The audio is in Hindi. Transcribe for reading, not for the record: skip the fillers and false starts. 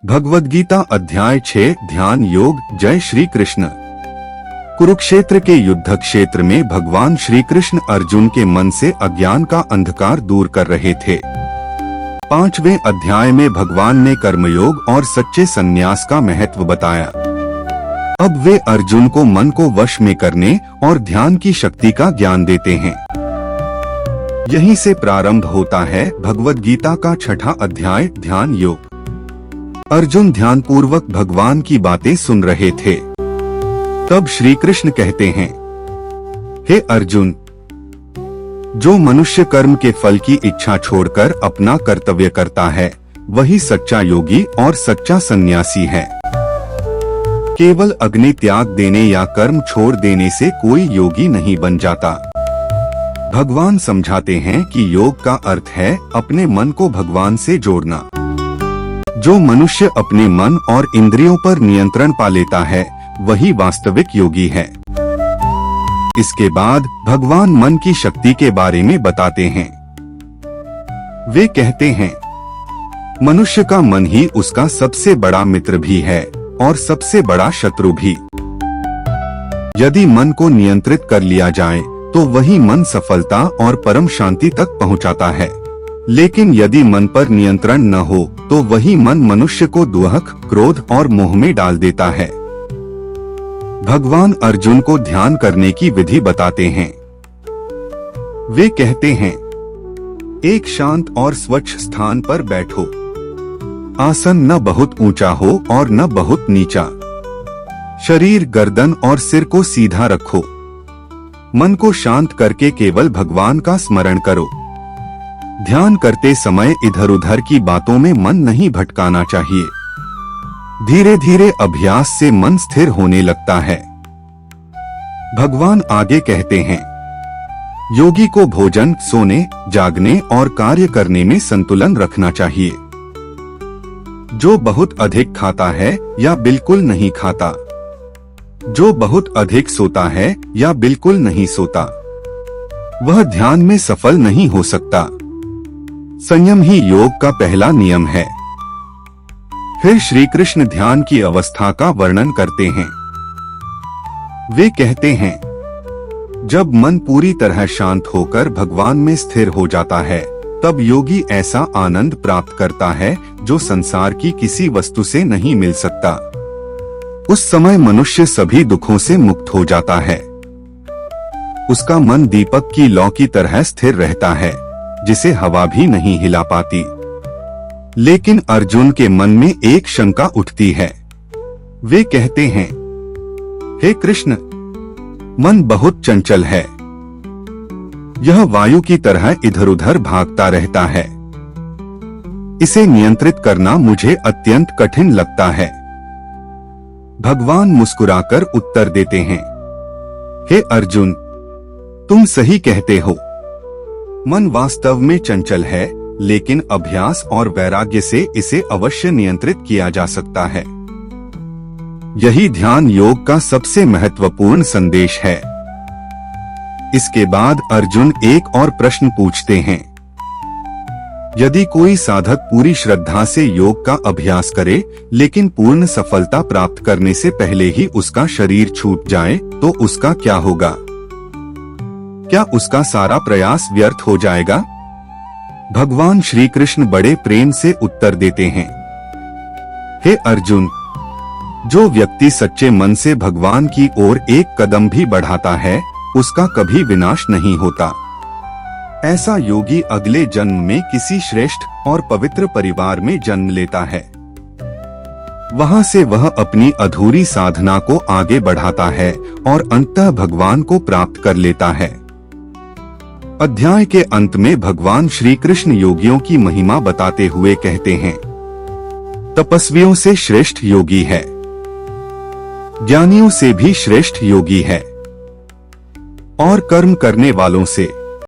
भगवद गीता अध्याय 6 ध्यान योग। जय श्री कृष्ण। कुरुक्षेत्र के युद्ध क्षेत्र में भगवान श्री कृष्ण अर्जुन के मन से अज्ञान का अंधकार दूर कर रहे थे। 5वें अध्याय में भगवान ने कर्मयोग और सच्चे संन्यास का महत्व बताया। अब वे अर्जुन को मन को वश में करने और ध्यान की शक्ति का ज्ञान देते हैं। यहीं से प्रारंभ होता है भगवद गीता का 6वां अध्याय ध्यान योग। अर्जुन ध्यानपूर्वक भगवान की बातें सुन रहे थे। तब श्री कृष्ण कहते हैं, हे अर्जुन, जो मनुष्य कर्म के फल की इच्छा छोड़कर अपना कर्तव्य करता है वही सच्चा योगी और सच्चा सन्यासी है। केवल अग्नि त्याग देने या कर्म छोड़ देने से कोई योगी नहीं बन जाता। भगवान समझाते हैं कि योग का अर्थ है अपने मन को भगवान से जोड़ना। जो मनुष्य अपने मन और इंद्रियों पर नियंत्रण पा लेता है वही वास्तविक योगी है। इसके बाद भगवान मन की शक्ति के बारे में बताते हैं। वे कहते हैं, मनुष्य का मन ही उसका सबसे बड़ा मित्र भी है और सबसे बड़ा शत्रु भी। यदि मन को नियंत्रित कर लिया जाए तो वही मन सफलता और परम शांति तक पहुंचाता है। लेकिन यदि मन पर नियंत्रण न हो तो वही मन मनुष्य को दुहक, क्रोध और मोह में डाल देता है। भगवान अर्जुन को ध्यान करने की विधि बताते हैं। वे कहते हैं, एक शांत और स्वच्छ स्थान पर बैठो। आसन न बहुत ऊंचा हो और न बहुत नीचा। शरीर, गर्दन और सिर को सीधा रखो। मन को शांत करके केवल भगवान का स्मरण करो। ध्यान करते समय इधर उधर की बातों में मन नहीं भटकाना चाहिए। धीरे धीरे अभ्यास से मन स्थिर होने लगता है। भगवान आगे कहते हैं, योगी को भोजन, सोने, जागने और कार्य करने में संतुलन रखना चाहिए। जो बहुत अधिक खाता है या बिल्कुल नहीं खाता, जो बहुत अधिक सोता है या बिल्कुल नहीं सोता, वह ध्यान में सफल नहीं हो सकता। संयम ही योग का पहला नियम है। फिर श्री कृष्ण ध्यान की अवस्था का वर्णन करते हैं। वे कहते हैं, जब मन पूरी तरह शांत होकर भगवान में स्थिर हो जाता है तब योगी ऐसा आनंद प्राप्त करता है जो संसार की किसी वस्तु से नहीं मिल सकता। उस समय मनुष्य सभी दुखों से मुक्त हो जाता है। उसका मन दीपक की लौ की तरह स्थिर रहता है जिसे हवा भी नहीं हिला पाती। लेकिन अर्जुन के मन में एक शंका उठती है। वे कहते हैं, हे कृष्ण, मन बहुत चंचल है। यह वायु की तरह इधर उधर भागता रहता है। इसे नियंत्रित करना मुझे अत्यंत कठिन लगता है। भगवान मुस्कुराकर उत्तर देते हैं, हे अर्जुन, तुम सही कहते हो। मन वास्तव में चंचल है, लेकिन अभ्यास और वैराग्य से इसे अवश्य नियंत्रित किया जा सकता है। यही ध्यान योग का सबसे महत्वपूर्ण संदेश है। इसके बाद अर्जुन एक और प्रश्न पूछते हैं। यदि कोई साधक पूरी श्रद्धा से योग का अभ्यास करे लेकिन पूर्ण सफलता प्राप्त करने से पहले ही उसका शरीर छूट जाए तो उसका क्या होगा? क्या उसका सारा प्रयास व्यर्थ हो जाएगा? भगवान श्री कृष्ण बड़े प्रेम से उत्तर देते हैं, हे अर्जुन, जो व्यक्ति सच्चे मन से भगवान की ओर एक कदम भी बढ़ाता है उसका कभी विनाश नहीं होता। ऐसा योगी अगले जन्म में किसी श्रेष्ठ और पवित्र परिवार में जन्म लेता है। वहां से वह अपनी अधूरी साधना को आगे बढ़ाता है और अंततः भगवान को प्राप्त कर लेता है। अध्याय के अंत में भगवान श्री कृष्ण योगियों की महिमा बताते हुए कहते हैं, तपस्वियों से श्रेष्ठ योगी है, ज्ञानियों से भी श्रेष्ठ योगी है और कर्म करने वालों से